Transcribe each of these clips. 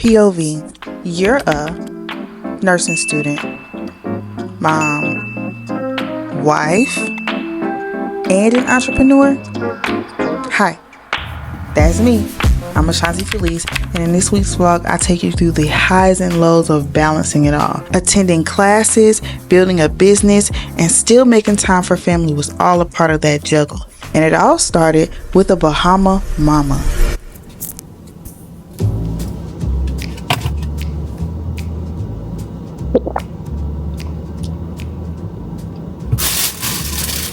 POV, you're a nursing student, mom, wife, and an entrepreneur. Hi, that's me. I'm Ashanti Felice, and in this week's vlog, I take you through the highs and lows of balancing it all. Attending classes, building a business, and still making time for family was all a part of that juggle. And it all started with a Bahama mama.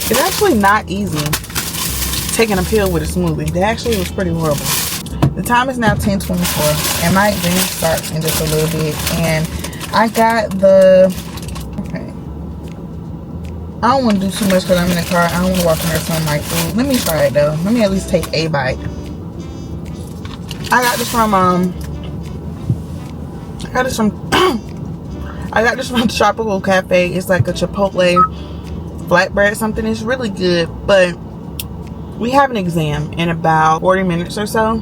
It's actually not easy taking a pill with a smoothie. That actually was pretty horrible. The time is now 10:24 and my exam starts in just a little bit, and I got the I don't want to do too much because I'm in the car. I don't want to walk in there smelling like food. Let me try it though. Let me at least take a bite. I got this from I got this from Tropical Cafe. It's like a Chipotle flatbread something. It's really good, but we have an exam in about 40 minutes or so.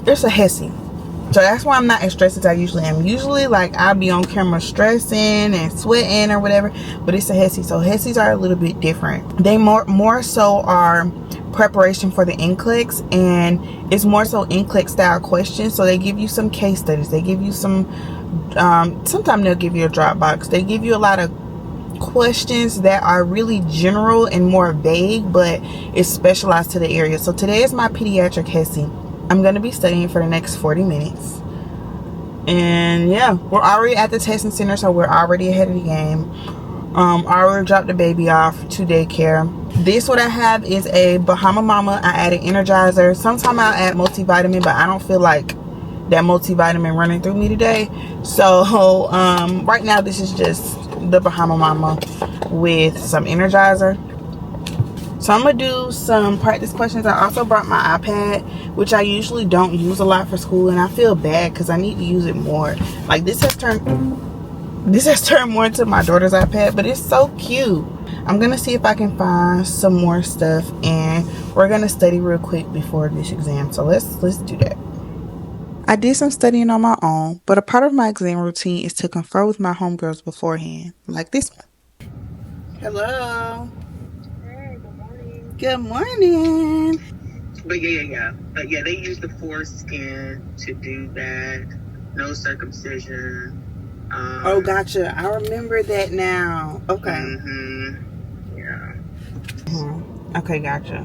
It's a Hesse, so that's why I'm not as stressed as I usually am. Usually, like, I'll be on camera stressing and sweating or whatever, but it's a Hesse, so Hesses are a little bit different. They more so are preparation for the NCLEX, and it's more so NCLEX style questions. So they give you some case studies, they give you some sometimes they'll give you a Dropbox. They give you a lot of questions that are really general and more vague, but it's specialized to the area. So today is my pediatric Hesse. I'm going to be studying for the next 40 minutes. And yeah, we're already at the testing center, so we're already ahead of the game. I already dropped the baby off to daycare. This, what I have, is a Bahama Mama. I added Energizer. Sometimes I'll add multivitamin, but I don't feel like that multivitamin running through me today. So right now this is just the Bahama Mama with some Energizer. So I'm gonna do some practice questions. I also brought my iPad, which I usually don't use a lot for school, and I feel bad because I need to use it more. Like, this has turned more into my daughter's iPad, but it's so cute. I'm gonna see if I can find some more stuff, and we're gonna study real quick before this exam. So let's do that. I did some studying on my own, but a part of my exam routine is to confer with my homegirls beforehand, like this one. Hello. Good morning. But yeah. But yeah, they use the foreskin to do that. No circumcision. Oh, gotcha. I remember that now. Okay. Yeah. Okay, gotcha.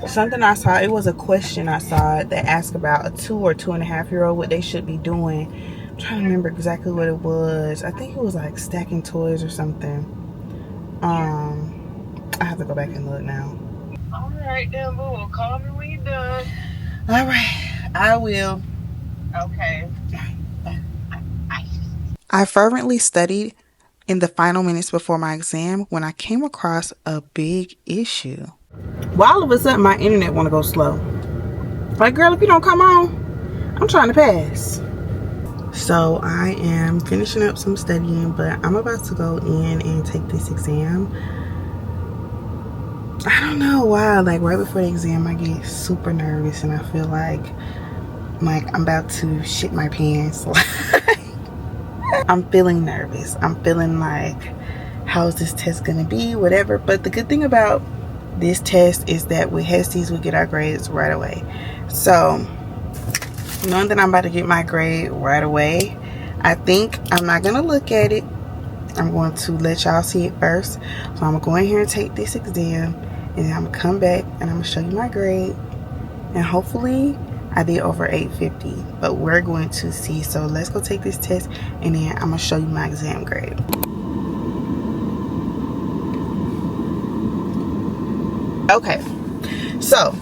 Something I saw, it was a question I saw that asked about a 2 or 2.5-year-old, what they should be doing. I'm trying to remember exactly what it was. I think it was like stacking toys or something. I have to go back and look now. All right, then, boo. We'll call me when you're done. All right, I will. Okay. I fervently studied in the final minutes before my exam when I came across a big issue. Well, all of a sudden, my internet want to go slow. Like, girl, if you don't come on, I'm trying to pass. So I am finishing up some studying, but I'm about to go in and take this exam. I don't know why, like, right before the exam I get super nervous and I feel like I'm about to shit my pants. I'm feeling nervous. I'm feeling like, how is this test gonna be, whatever. But the good thing about this test is that with Hestes we get our grades right away. So knowing that I'm about to get my grade right away, I think I'm not gonna look at it. I'm going to let y'all see it first. So I'm gonna go in here and take this exam, and then I'm gonna come back and I'm gonna show you my grade, and hopefully I did over 850, but we're going to see. So let's go take this test, and then I'm gonna show you my exam grade. Okay, so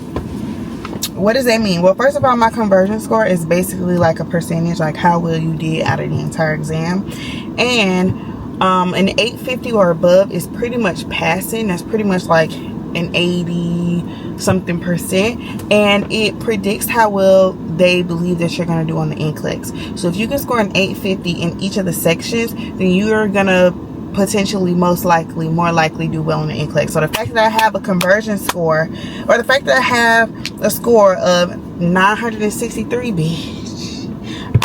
what does that mean? Well, first of all, my conversion score is basically like a percentage, like how well you did out of the entire exam. And an 850 or above is pretty much passing. That's pretty much like an 80 something percent, and it predicts how well they believe that you're going to do on the NCLEX. So if you can score an 850 in each of the sections, then you're gonna potentially more likely do well in the NCLEX. So the fact that I have a conversion score, or the fact that I have a score of 963, bitch,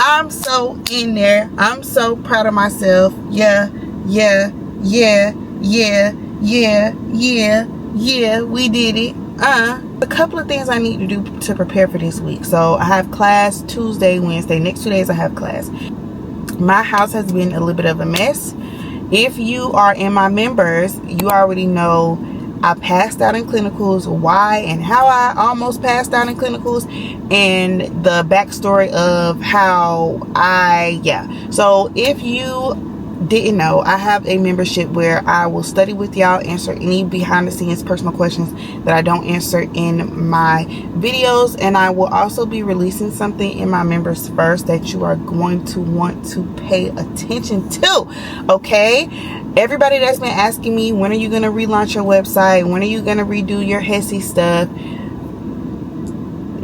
I'm so in there. I'm so proud of myself. Yeah, yeah, yeah, yeah, yeah, yeah, yeah, we did it. A couple of things I need to do to prepare for this week. So I have class Tuesday, Wednesday. Next 2 days I have class. My house has been a little bit of a mess. If you are in my members, you already know I passed out in clinicals, why and how I almost passed out in clinicals, and the backstory of how so if you didn't know, I have a membership where I will study with y'all, answer any behind the scenes personal questions that I don't answer in my videos, and I will also be releasing something in my members first that you are going to want to pay attention to. Okay, everybody that's been asking me, when are you going to relaunch your website, when are you going to redo your Hessy stuff,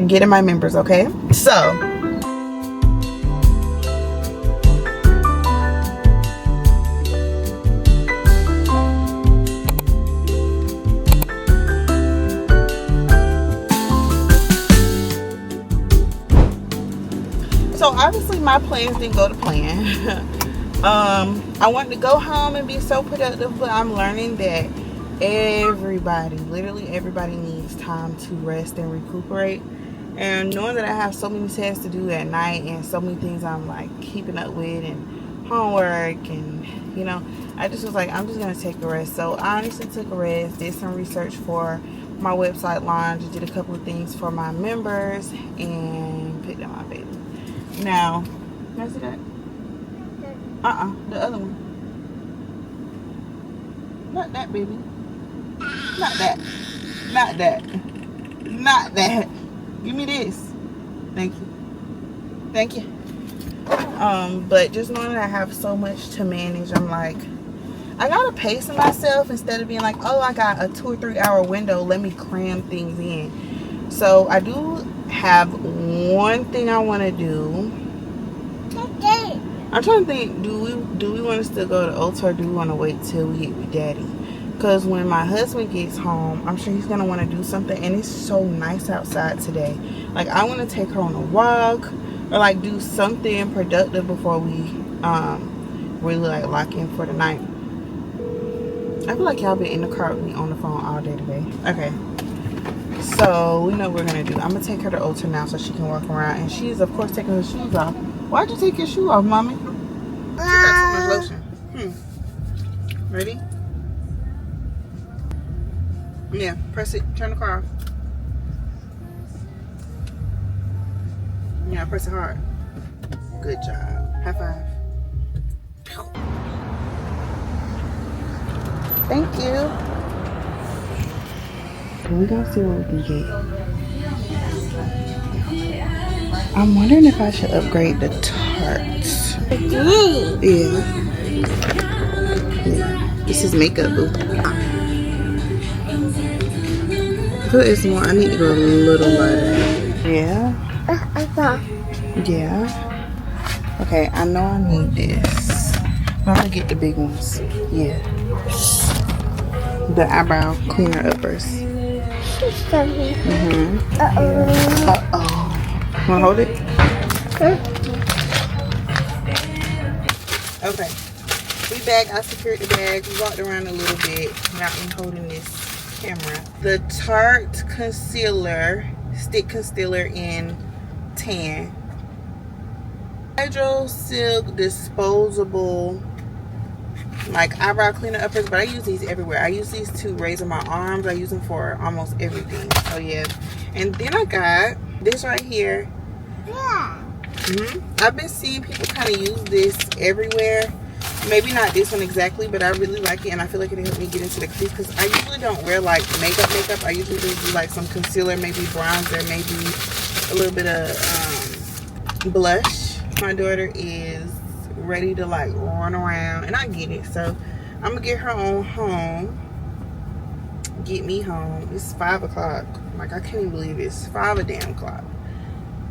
get in my members. Okay, so obviously my plans didn't go to plan. I wanted to go home and be so productive, but I'm learning that everybody, literally everybody, needs time to rest and recuperate. And knowing that I have so many tests to do at night and so many things I'm like keeping up with and homework, and you know, I just was like, I'm just gonna take a rest. So I honestly took a rest, did some research for my website launch, did a couple of things for my members, and picked up my baby. Now, can I see that? The other one. Not that, baby. Not that. Not that. Not that. Give me this. Thank you. Thank you. But just knowing that I have so much to manage, I'm like, I gotta pace myself instead of being like, oh, I got a 2 or 3 hour window, let me cram things in. So I do have one thing I want to do. I'm trying to think, do we want to still go to Ulta, or do we want to wait till we get with Daddy? Because when my husband gets home, I'm sure he's gonna want to do something, and it's so nice outside today. Like, I want to take her on a walk, or like do something productive before we really like lock in for the night. I feel like y'all been in the car with me on the phone all day today. Okay. So we know what we're gonna do. I'm gonna take her to Ulta now so she can walk around, and she's of course taking her shoes off. Why'd you take your shoe off, mommy? You got too much lotion. Ready? Yeah, press it. Turn the car off. Yeah, press it hard. Good job. High five. Thank you. We're gonna see what we can get. I'm wondering if I should upgrade the tarts. Yeah. This is makeup, boo. Put is more. I need to go a little lighter. Yeah. Yeah. Okay, I know I need this. I'm gonna get the big ones. Yeah. The eyebrow cleaner uppers. Uh-oh. Wanna hold it? Okay. We back. I secured the bag. We walked around a little bit without me holding this camera. The Tarte concealer, stick concealer in tan. Hydro Silk disposable like eyebrow cleaner uppers, but I use these everywhere. I use these to razor my arms. I use them for almost everything. So yeah. And then I got this right here. Yeah. I've been seeing people kind of use this everywhere. Maybe not this one exactly, but I really like it, and I feel like it'll help me get into the crease, because I usually don't wear like makeup. I usually just do like some concealer, maybe bronzer, maybe a little bit of blush. My daughter is ready to like run around, and I get it, so I'm gonna get her on home. Get me home. It's 5 o'clock. Like, I can't even believe it's 5 a damn o'clock.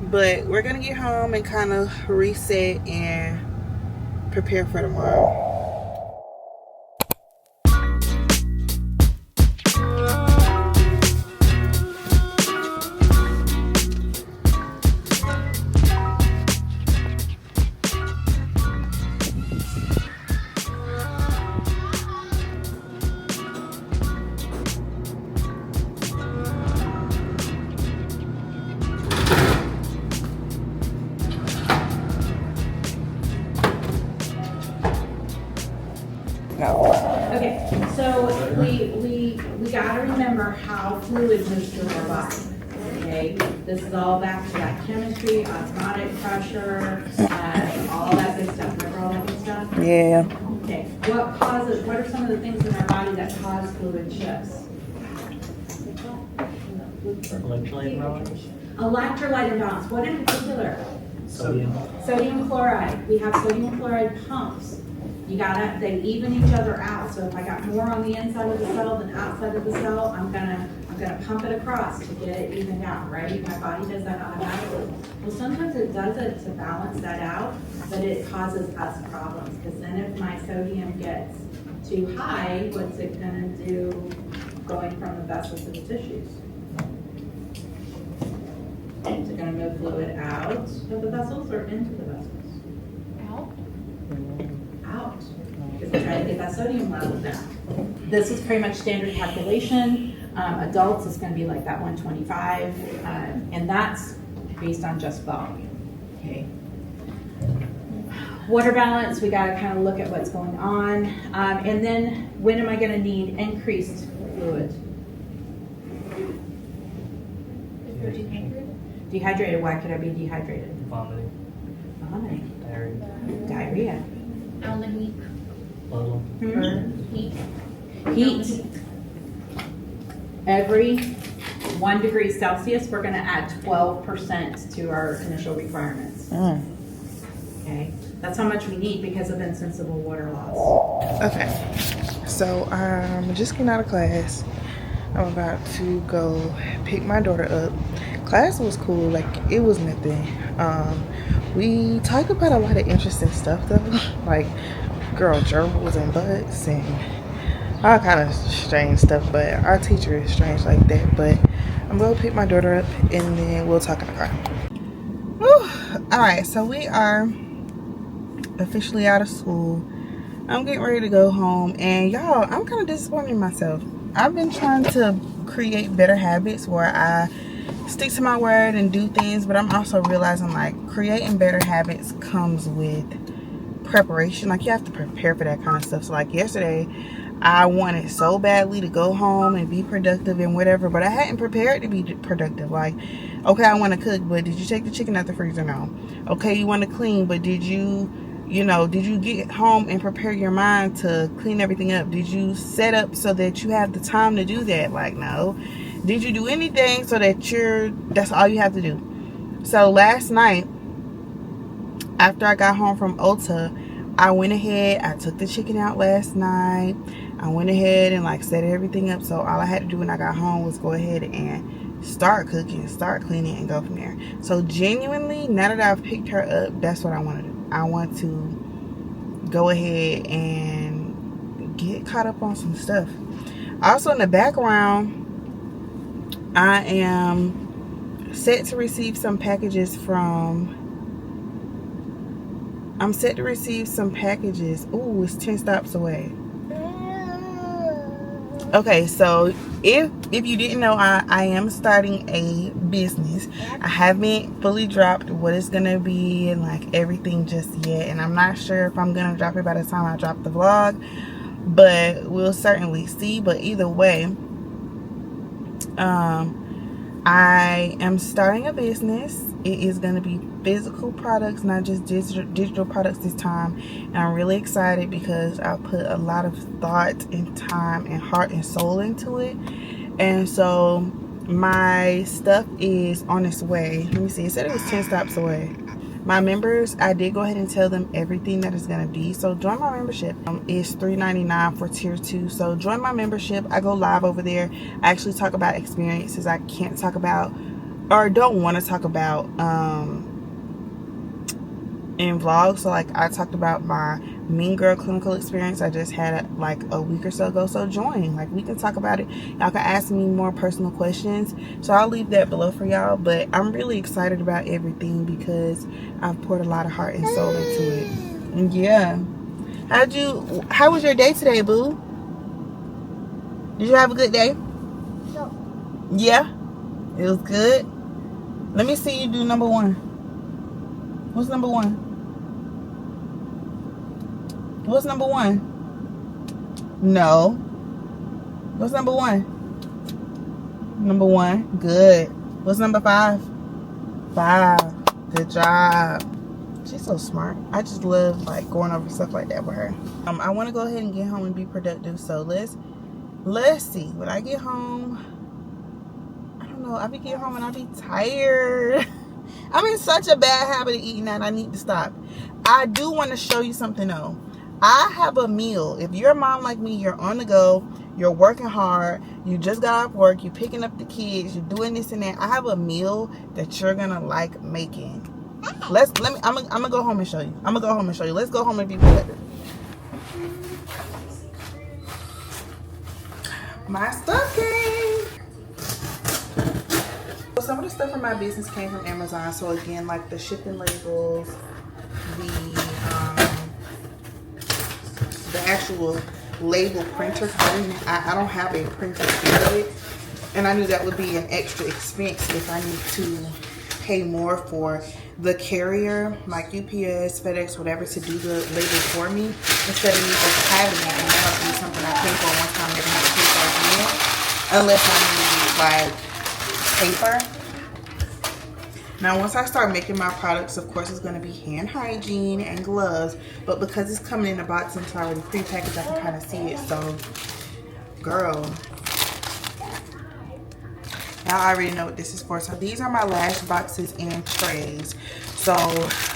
But we're gonna get home and kind of reset and prepare for tomorrow. No. Okay, so we gotta remember how fluid moves through our body. Okay, this is all back to that chemistry, osmotic pressure, all that good stuff. Remember all that good stuff? Yeah. Okay, what are some of the things in our body that cause fluid shifts? Electrolyte imbalance. Electrolyte imbalance. What in particular? Sodium. Sodium chloride. We have sodium chloride pumps. They even each other out. So if I got more on the inside of the cell than outside of the cell, I'm gonna pump it across to get it evened out, right? My body does that automatically. Well, sometimes it does it to balance that out, but it causes us problems. Because then if my sodium gets too high, what's it gonna do going from the vessels to the tissues? Is it gonna move fluid out of the vessels or into the vessels? Out, because we're trying to get that sodium level down. This is pretty much standard calculation. Adults is going to be like that 125, and that's based on just volume. Okay. Water balance, we got to kind of look at what's going on, and then when am I going to need increased fluid? Dehydrated. Why could I be dehydrated? Vomiting. Vomiting. Diarrhea. Diarrhea. On the heat. Puzzle. Heat. Heat. Every 1 degree Celsius, we're going to add 12% to our initial requirements. Okay, that's how much we need because of insensible water loss. Okay. So I'm just getting out of class. I'm about to go pick my daughter up. Class was cool. Like, it was nothing. We talked about a lot of interesting stuff though, like girl gerbils and butts and all kind of strange stuff, but our teacher is strange like that. But I'm gonna pick my daughter up and then we'll talk in the car. Whew. All right, so we are officially out of school. I'm getting ready to go home, and y'all, I'm kind of disappointed in myself. I've been trying to create better habits where I stick to my word and do things, but I'm also realizing like creating better habits comes with preparation. Like, you have to prepare for that kind of stuff. So like yesterday, I wanted so badly to go home and be productive and whatever, but I hadn't prepared to be productive. Like, okay, I want to cook, but did you take the chicken out the freezer? No. Okay, you want to clean, but did you get home and prepare your mind to clean everything up? Did you set up so that you have the time to do that? Like, no. Did you do anything so that that's all you have to do? So last night, after I got home from Ulta, I went ahead, I took the chicken out last night. I went ahead and like set everything up. So all I had to do when I got home was go ahead and start cooking, start cleaning, and go from there. So genuinely, now that I've picked her up, that's what I want to do. I want to go ahead and get caught up on some stuff. Also in the background, I am set to receive some packages I'm set to receive some packages. Ooh, it's 10 stops away. Okay, so if you didn't know, I am starting a business. I haven't fully dropped what it's gonna be and like everything just yet, and I'm not sure if I'm gonna drop it by the time I drop the vlog, but we'll certainly see. But either way, I am starting a business. It is going to be physical products, not just digital products this time. And I'm really excited because I put a lot of thought and time and heart and soul into it. And so my stuff is on its way. Let me see. It said it was 10 stops away. My members, I did go ahead and tell them everything that it's going to be. So join my membership. It's $3.99 for tier 2. So join my membership. I go live over there. I actually talk about experiences I can't talk about or don't want to talk about in vlogs. So like I talked about my Mean Girl clinical experience I just had like a week or so ago. So join, like we can talk about it. Y'all can ask me more personal questions, so I'll leave that below for y'all. But I'm really excited about everything because I've poured a lot of heart and soul into it. And yeah, how was your day today, boo? Did you have a good day? No. Yeah, it was good. Let me see you do number 1. What's number 1? What's number 1? No. What's number 1? Number 1. Good. What's number 5? 5. Good job. She's so smart. I just love like going over stuff like that with her. I want to go ahead and get home and be productive. So let's see. When I get home, I don't know. I be getting home and I be tired. I'm in such a bad habit of eating that I need to stop. I do want to show you something though. I have a meal. If you're a mom like me, you're on the go, you're working hard, you just got off work, you're picking up the kids, you're doing this and that. I have a meal that you're gonna like making. I'm gonna go home and show you. Let's go home and be productive. My stuff came. So some of the stuff from my business came from Amazon. So again, like the shipping labels, the actual label printer. I don't have a printer period, and I knew that would be an extra expense if I need to pay more for the carrier, like UPS, FedEx, whatever, to do the label for me instead of me just having it, and that'll be something I pay for one time, never have to pay for again, unless I need like paper. Now, once I start making my products, of course, it's going to be hand hygiene and gloves. But because it's coming in a box and it's already prepackaged, I can kind of see it. So, girl, now I already know what this is for. So, these are my lash boxes and trays. So,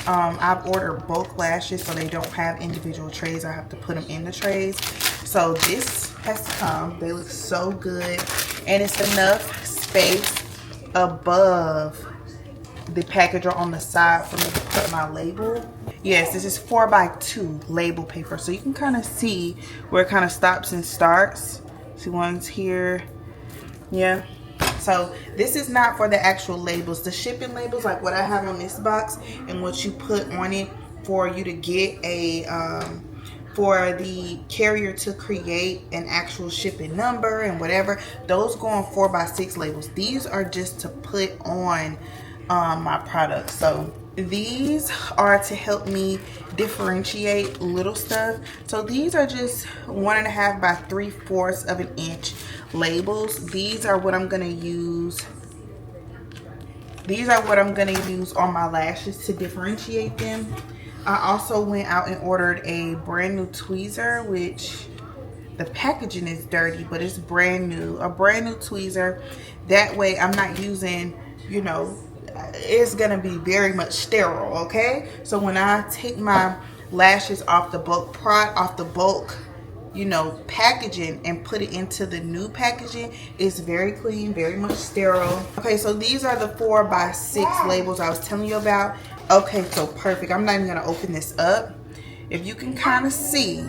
I've ordered bulk lashes, so they don't have individual trays. I have to put them in the trays. So, this has come. They look so good. And it's enough space above the package or on the side for me to put my label. Yes, this is 4x2 label paper, so you can kind of see where it kind of stops and starts. See, one's here. Yeah, so this is not for the actual labels. The shipping labels, like what I have on this box and what you put on it for you to get a for the carrier to create an actual shipping number and whatever, those go on 4x6 labels. These are just to put on my products. So these are to help me differentiate little stuff. So these are just 1.5 by 3/4 of an inch labels. These are what I'm gonna use. These are what I'm gonna use on my lashes to differentiate them. I also went out and ordered a brand new tweezer, which the packaging is dirty, but it's brand new. A brand new tweezer. That way I'm not using, you know, it's gonna be very much sterile, okay? So when I take my lashes off the bulk you know, packaging and put it into the new packaging, it's very clean, very much sterile. Okay, so these are the 4x6 labels I was telling you about. Okay, so perfect. I'm not even gonna open this up. If you can kind of see,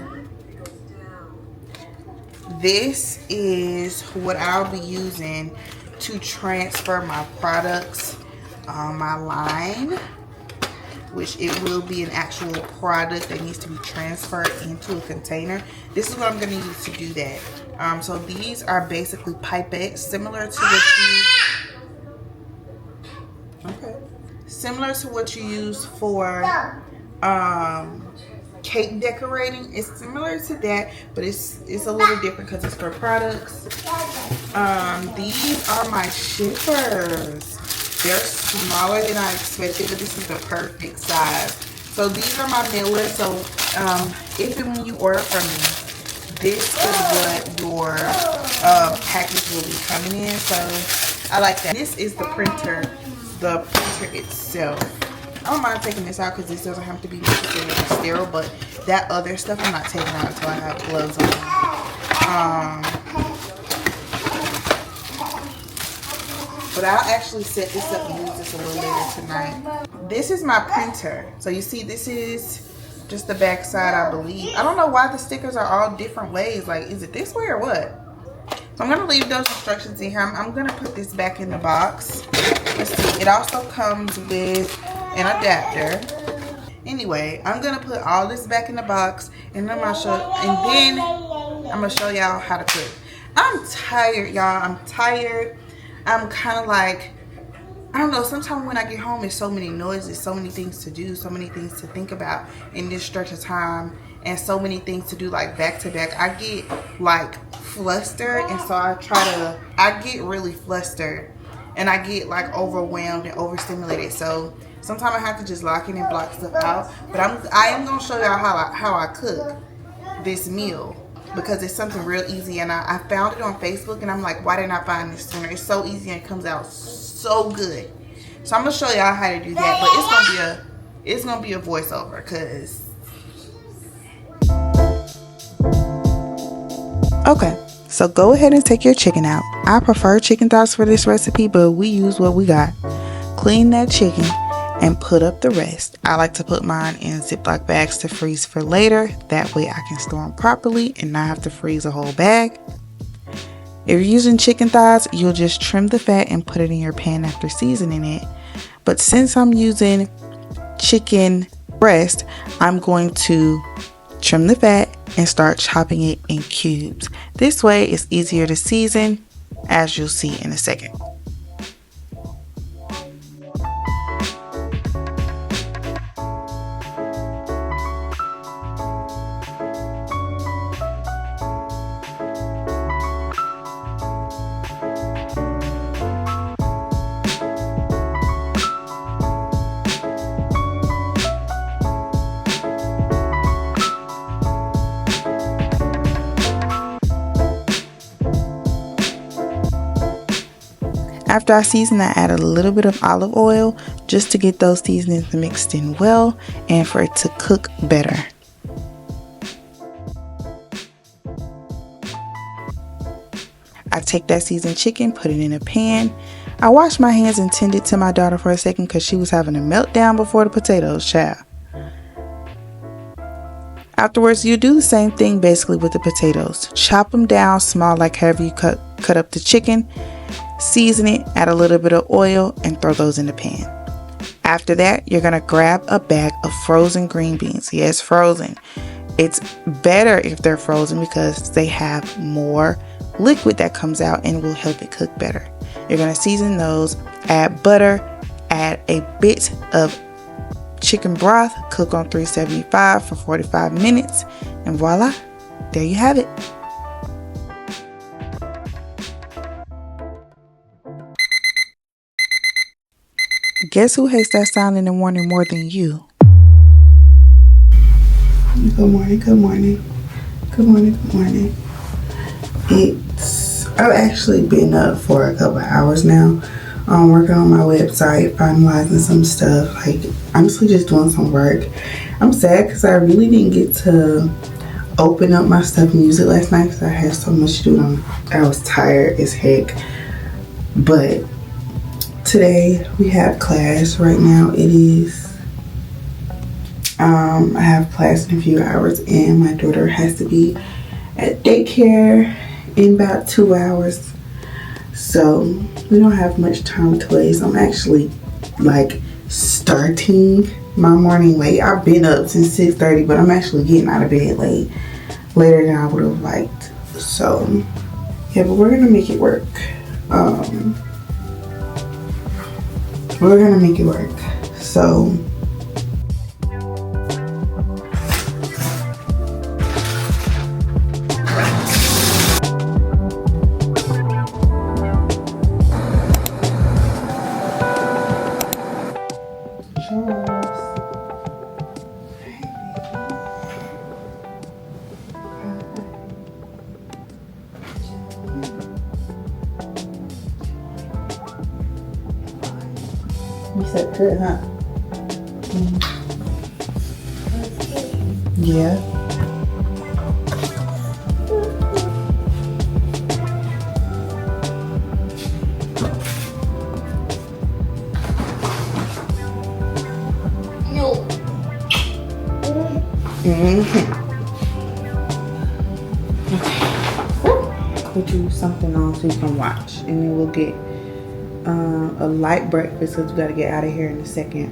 this is what I'll be using to transfer my products on my line, which it will be an actual product that needs to be transferred into a container. This is what I'm going to use to do that. So these are basically pipettes, similar to what you use for cake decorating. It's similar to that, but it's a little different because it's for products. These are my shippers. They're smaller than I expected, but this is the perfect size. So these are my mailers. So if and when you order from me, this is what your package will be coming in. So I like that. This is the printer itself. I don't mind taking this out because this doesn't have to be necessarily sterile, but that other stuff I'm not taking out until I have gloves on. But I'll actually set this up and use this a little later tonight. This is my printer. So you see, this is just the back side, I believe. I don't know why the stickers are all different ways. Like, is it this way or what? So I'm going to leave those instructions in here. I'm going to put this back in the box. Let's see. It also comes with an adapter. Anyway, I'm going to put all this back in the box. And then I'm going to show y'all how to cook. I'm tired, y'all. I'm tired. I'm kind of like, I don't know, sometimes when I get home, there's so many noises, so many things to do, so many things to think about in this stretch of time, and so many things to do like back to back. I get like flustered, and so I get really flustered, and I get like overwhelmed and overstimulated. So sometimes I have to just lock in and block stuff out. But I am gonna show y'all how I cook this meal, because it's something real easy, and I found it on Facebook, and I'm like, why didn't I find this sooner? It's so easy and it comes out so good. So I'm gonna show y'all how to do that, but it's gonna be a voiceover, cause okay. So go ahead and take your chicken out. I prefer chicken thighs for this recipe, but we use what we got. Clean that chicken and put up the rest. I like to put mine in Ziploc bags to freeze for later. That way I can store them properly and not have to freeze a whole bag. If you're using chicken thighs, you'll just trim the fat and put it in your pan after seasoning it. But since I'm using chicken breast, I'm going to trim the fat and start chopping it in cubes. This way it's easier to season, as you'll see in a second. After I season, I add a little bit of olive oil just to get those seasonings mixed in well and for it to cook better. I take that seasoned chicken, put it in a pan. I washed my hands and tended to my daughter for a second because she was having a meltdown before the potatoes, child. Afterwards, you do the same thing basically with the potatoes. Chop them down small, like however you cut up the chicken. Season it, add a little bit of oil, and throw those in the pan. After that, you're going to grab a bag of frozen green beans. Yes, frozen. It's better if they're frozen because they have more liquid that comes out and will help it cook better. You're going to season those, add butter, add a bit of chicken broth, cook on 375 for 45 minutes, and voila, there you have it. Guess who hates that sound in the morning more than you? Good morning, good morning. Good morning, good morning. I've actually been up for a couple of hours now. I'm working on my website, finalizing some stuff. Like, honestly, just doing some work. I'm sad because I really didn't get to open up my stuff and use it last night because I had so much to do. I was tired as heck. But today we have class. Right now it is I have class in a few hours, and my daughter has to be at daycare in about 2 hours, so we don't have much time to waste. I'm actually like starting my morning late. I've been up since 6:30, but I'm actually getting out of bed later than I would have liked. So yeah, but we're gonna make it work. We're gonna make it work. So you said good, huh? Yeah. No. Okay. Put you something on so you can watch, and then we'll get a light breakfast because we got to get out of here in a second.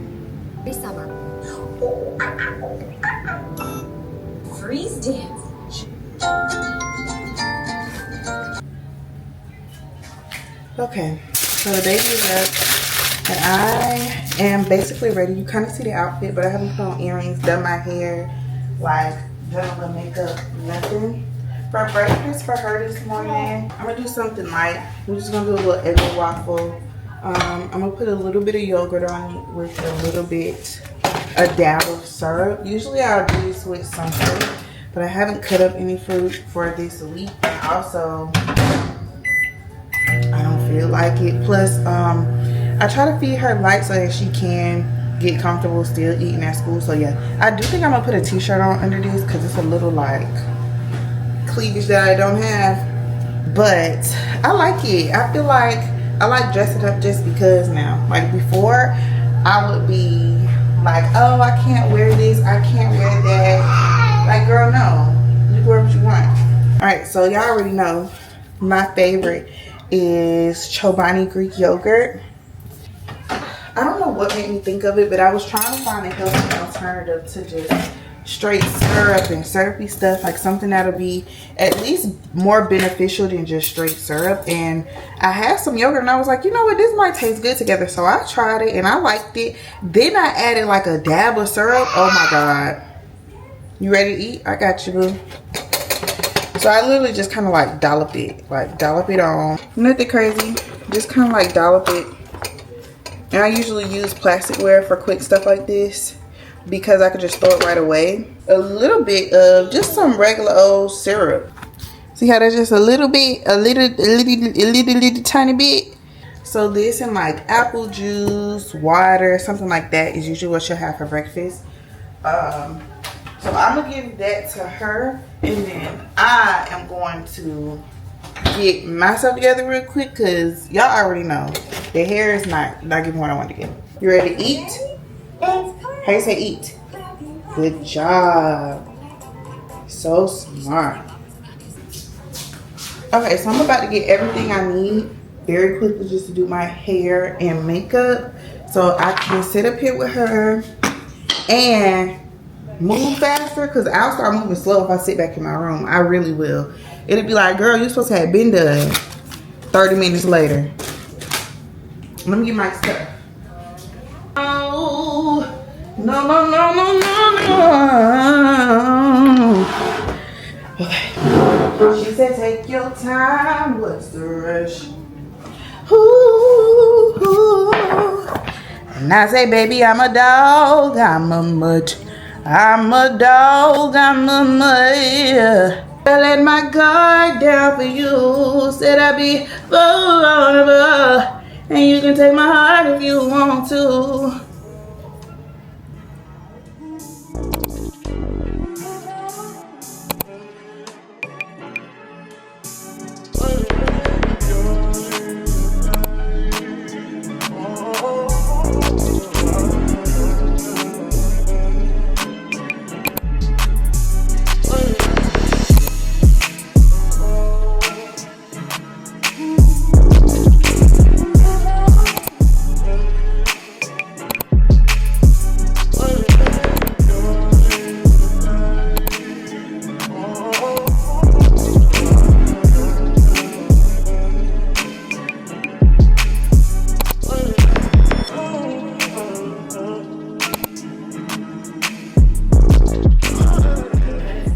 Every summer. Freeze dance. Okay, so the baby is up. And I am basically ready. You kind of see the outfit, but I haven't put on earrings, done my hair, like done all the makeup, nothing. For breakfast for her this morning, I'm gonna do something light. We're just gonna do a little egg waffle. I'm gonna put a little bit of yogurt on it with a little bit, a dab of syrup. Usually I'll do this with some fruit, but I haven't cut up any fruit for this week. And also, I don't feel like it. Plus, I try to feed her light so that she can get comfortable still eating at school. So yeah, I do think I'm gonna put a t-shirt on under this because it's a little like cleavage that I don't have. But I like it. I feel like I like dressing up just because now. Like before, I would be like, oh, I can't wear this, I can't wear that. Like, girl, no. You wear what you want. Alright, so y'all already know my favorite is Chobani Greek yogurt. I don't know what made me think of it, but I was trying to find a healthy alternative to just straight syrup and syrupy stuff, like something that'll be at least more beneficial than just straight syrup. And I had some yogurt and I was like, you know what, this might taste good together. So I tried it and I liked it. Then I added like a dab of syrup. Oh my god. You ready to eat? I got you, boo. So I literally just kind of like dollop it on. Nothing crazy, just kind of like dollop it. And I usually use plasticware for quick stuff like this because I could just throw it right away. A little bit of just some regular old syrup. See how that's just a little bit, a little tiny bit. So this and like apple juice, water, something like that is usually what she'll have for breakfast. So I'm gonna give that to her, and then I am going to get myself together real quick because y'all already know the hair is not giving what I want to get. You ready to eat? How you say eat? Good job. So smart. Okay, so I'm about to get everything I need very quickly just to do my hair and makeup so I can sit up here with her and move faster, because I'll start moving slow if I sit back in my room. I really will. It'll be like, girl, you're supposed to have been done 30 minutes later. Let me get my stuff. Oh, no, no, no, no, no, no. Okay. She said, take your time. What's the rush? Ooh, ooh. And I say, baby, I'm a dog. I'm a mutt. I'm a dog, I'm a mutt. I let my guard down for you. Said I'd be vulnerable, and you can take my heart if you want to.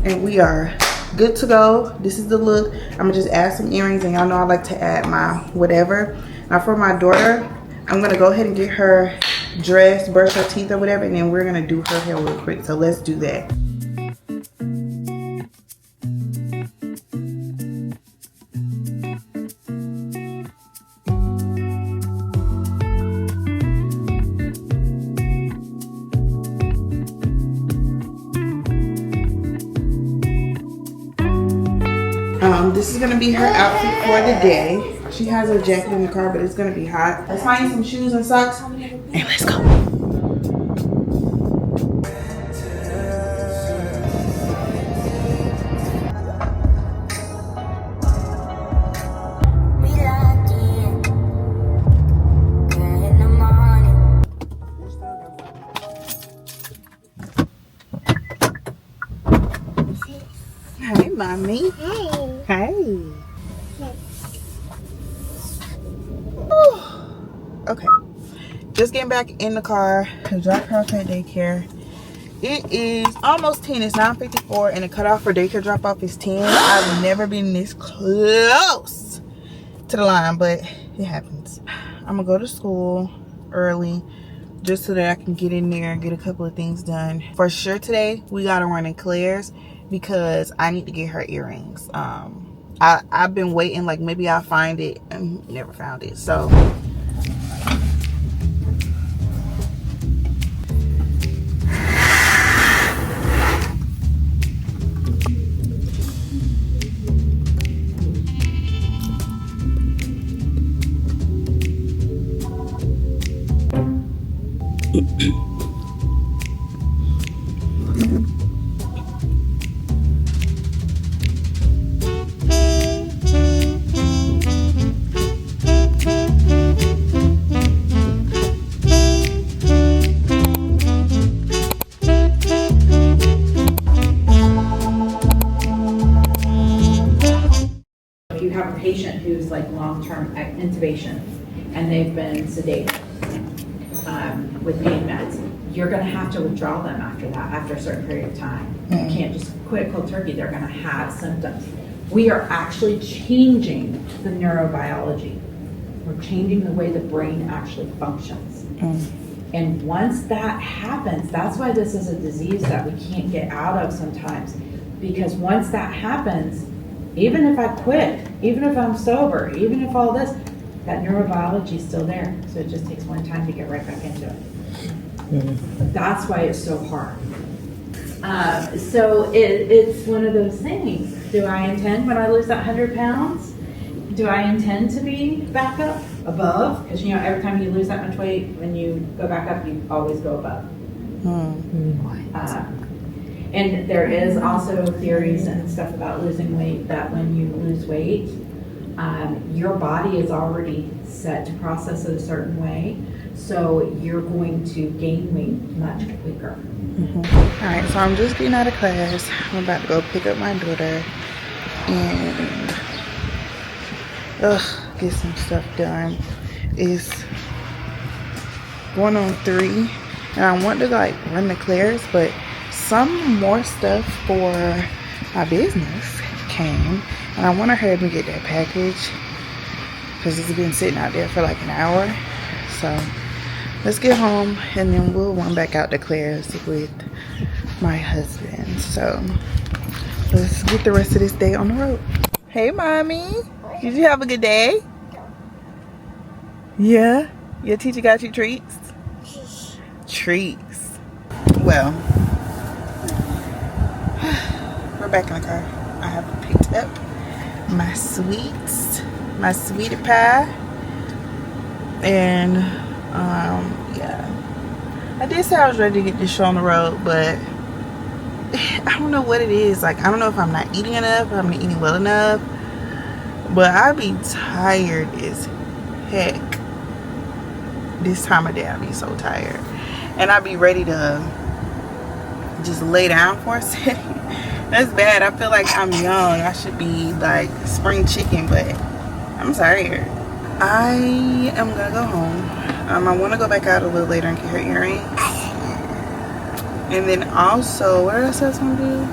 And we are good to go. This is the look. I'm gonna just add some earrings, and y'all know I like to add my whatever. Now for my daughter, I'm gonna go ahead and get her dressed, brush her teeth or whatever, and then we're gonna do her hair real quick. So let's do that. This is gonna be her outfit for the day. She has her jacket in the car, but it's gonna be hot. Let's find some shoes and socks, and let's go. Hey, mommy. Hey. Hey. Okay. just getting back in the car to drop her off at daycare. It is almost 10. It's 9:54, and the cutoff for daycare drop off is 10. I've never been this close to the line, but it happens. I'm gonna go to school early just so that I can get in there and get a couple of things done. For sure today, we gotta run in Claire's because I need to get her earrings. I've been waiting, like maybe I'll find it and never found it. So If you have a patient who's like long-term intubation and they've been sedated with pain meds, you're gonna have to withdraw them after that, after a certain period of time. You can't just quit cold turkey. They're gonna have symptoms. We are actually changing the neurobiology. We're changing the way the brain actually functions. And once that happens, that's why this is a disease that we can't get out of sometimes. Because once that happens, even if I quit, even if I'm sober, even if all this, that neurobiology is still there. So it just takes one time to get right back into it. That's why it's so hard. So it's one of those things. Do I intend, when I lose that 100 pounds, do I intend to be back up above? Because you know, every time you lose that much weight, when you go back up, you always go above. And there is also theories and stuff about losing weight, that when you lose weight, your body is already set to process it a certain way. So you're going to gain weight much quicker. all right, so I'm just getting out of class. I'm about to go pick up my daughter and get some stuff done. It's going on 3, and I want to like run to Claire's, but some more stuff for my business came, and I want to hurry up and get that package because it's been sitting out there for like an hour. So let's get home and then we'll run back out to Claire's with my husband. So let's get the rest of this day on the road. Hey mommy, did you have a good day? Yeah? Your teacher got you treats? Treats. Well, we're back in the car. I have picked up my sweets, my sweetie pie, and yeah, I did say I was ready to get this show on the road, but I don't know what it is. Like, I don't know if I'm not eating enough, if I'm not eating well enough, but I be tired as heck. This time of day I be so tired, and I be ready to just lay down for a second. That's bad. I feel like I'm young. I should be like spring chicken, but I'm tired. I am gonna go home. I want to go back out a little later and get her earrings. And then also, what else I was gonna do?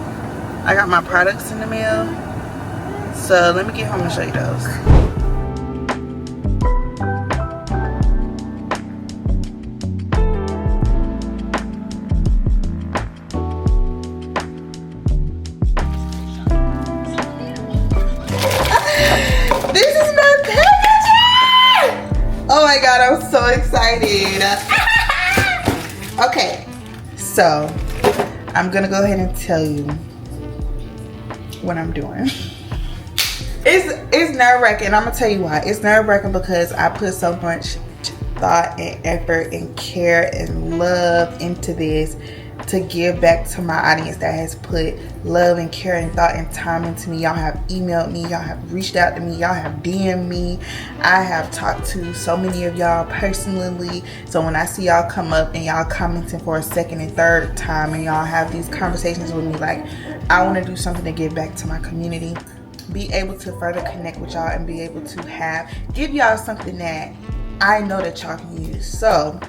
I got my products in the mail. So let me get home and show you those. Oh my god, I'm so excited. Okay, so I'm gonna go ahead and tell you what I'm doing. It's nerve-wracking. I'm gonna tell you why. It's nerve-wracking because I put so much thought and effort and care and love into this to give back to my audience that has put love and care and thought and time into me. Y'all have emailed me, y'all have reached out to me, y'all have DM'd me. I have talked to so many of y'all personally. So when I see y'all come up and y'all commenting for a second and third time and y'all have these conversations with me, like, I want to do something to give back to my community, be able to further connect with y'all and be able to give y'all something that I know that y'all can use. So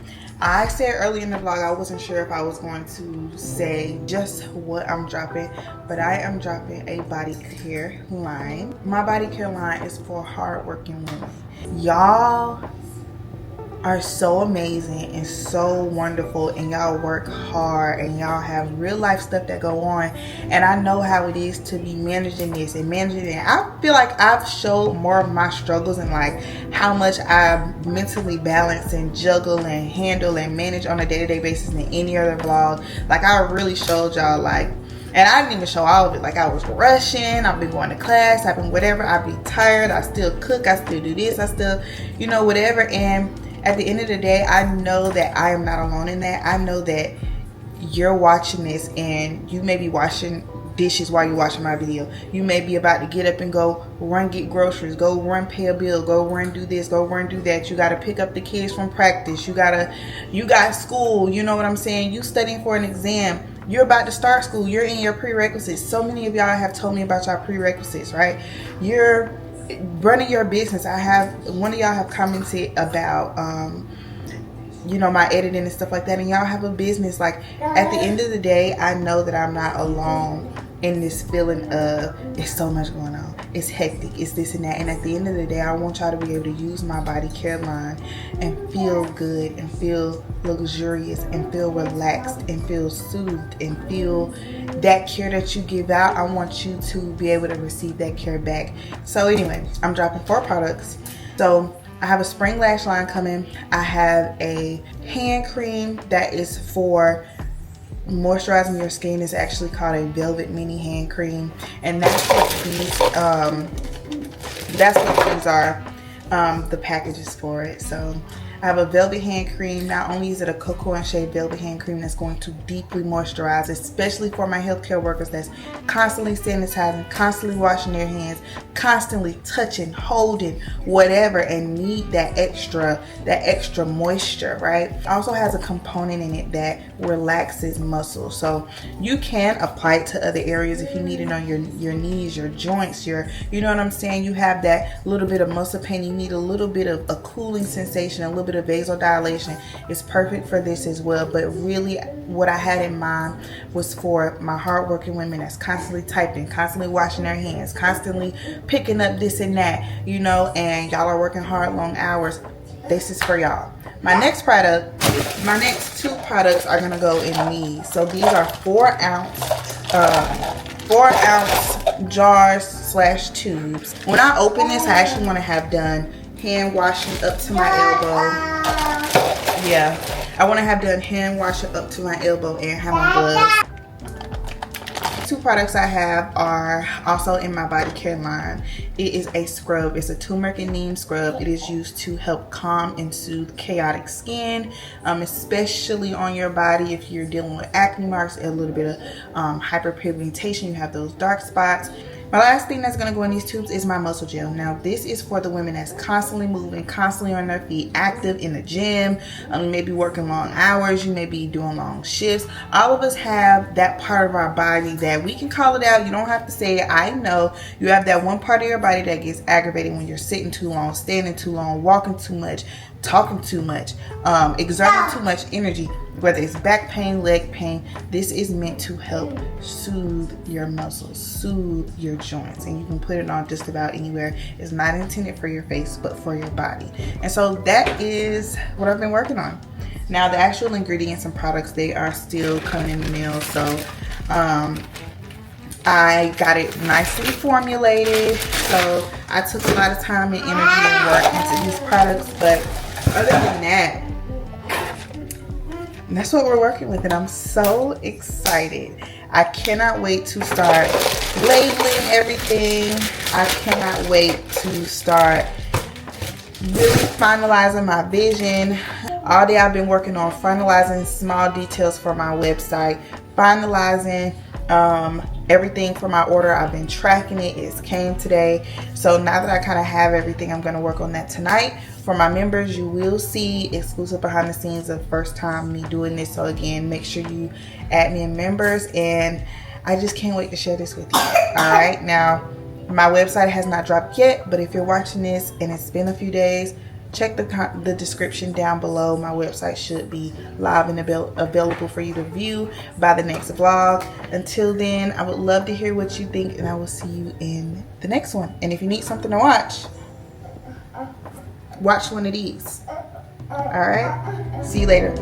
I said earlier in the vlog I wasn't sure if I was going to say just what I'm dropping, but I am dropping a body care line. My body care line is for hardworking women. Y'all are so amazing and so wonderful, and y'all work hard, and y'all have real life stuff that go on, and I know how it is to be managing this and managing it. I feel like I've showed more of my struggles and like how much I mentally balance and juggle and handle and manage on a day-to-day basis than any other vlog. Like I really showed y'all, like, and I didn't even show all of it. Like I was rushing, I've been going to class, I've been whatever, I'd be tired, I still cook, I still do this, I still, you know, whatever. And at the end of the day, I know that I am not alone in that. I know that you're watching this and you may be washing dishes while you're watching my video. You may be about to get up and go run get groceries, go run pay a bill, go run do this, go run do that. You got to pick up the kids from practice. You got school, you know what I'm saying? You studying for an exam. You're about to start school. You're in your prerequisites. So many of y'all have told me about your prerequisites, right? You're running your business. I have one of y'all have commented about you know, my editing and stuff like that, and y'all have a business. Like at the end of the day, I know that I'm not alone in this feeling of it's so much going on, it's hectic, it's this and that. And at the end of the day, I want y'all to be able to use my body care line and feel good and feel luxurious and feel relaxed and feel soothed and feel that care that you give out. I want you to be able to receive that care back. So anyway, I'm dropping 4 products. So I have a spring lash line coming. I have a hand cream that is for moisturizing your skin. It's actually called a Velvet Mini Hand Cream, and that's what these are. The packages for it. So I have a velvet hand cream. Not only is it a cocoa and shea velvet hand cream that's going to deeply moisturize, especially for my healthcare workers that's constantly sanitizing, constantly washing their hands, constantly touching, holding, whatever, and need that extra moisture, right? It also has a component in it that relaxes muscles. So you can apply it to other areas if you need it on your knees, your joints, you know what I'm saying? You have that little bit of muscle pain, you need a little bit of a cooling sensation, a little bit of vasodilation. It's perfect for this as well. But really what I had in mind was for my hardworking women that's constantly typing, constantly washing their hands, constantly picking up this and that, you know, and y'all are working hard, long hours. This is for y'all. My next 2 products are gonna go in these. So these are 4 ounce jars / tubes. When I open this, I actually want to have done hand washing up to my elbow. Yeah, I want to have done hand washing up to my elbow and have my gloves. 2 products I have are also in my body care line. It is a scrub. It's a turmeric and neem scrub. It is used to help calm and soothe chaotic skin, especially on your body if you're dealing with acne marks, a little bit of hyperpigmentation, you have those dark spots. My last thing that's going to go in these tubes is my muscle gel. Now this is for the women that's constantly moving, constantly on their feet, active in the gym. You may be working long hours, you may be doing long shifts. All of us have that part of our body that we can call it out. You don't have to say it. I know you have that one part of your body that gets aggravated when you're sitting too long, standing too long, walking too much, talking too much, exerting too much energy, whether it's back pain, leg pain. This is meant to help soothe your muscles, soothe your joints, and you can put it on just about anywhere. It's not intended for your face, but for your body. And so that is what I've been working on. Now the actual ingredients and products, they are still coming in the mail. So I got it nicely formulated. So I took a lot of time and energy and work into these products, but other than that, that's what we're working with, and I'm so excited. I cannot wait to start labeling everything. I cannot wait to start really finalizing my vision. All day I've been working on finalizing small details for my website, finalizing everything for my order. I've been tracking it. It came today. So now that I kind of have everything, I'm going to work on that tonight. For my members, you will see exclusive behind the scenes the first time me doing this. So again, make sure you add me in members, and I just can't wait to share this with you. All right, now my website has not dropped yet, but if you're watching this and it's been a few days, check the description down below. My website should be live and available for you to view by the next vlog. Until then, I would love to hear what you think, and I will see you in the next one. And if you need something to watch one of these. All right, see you later.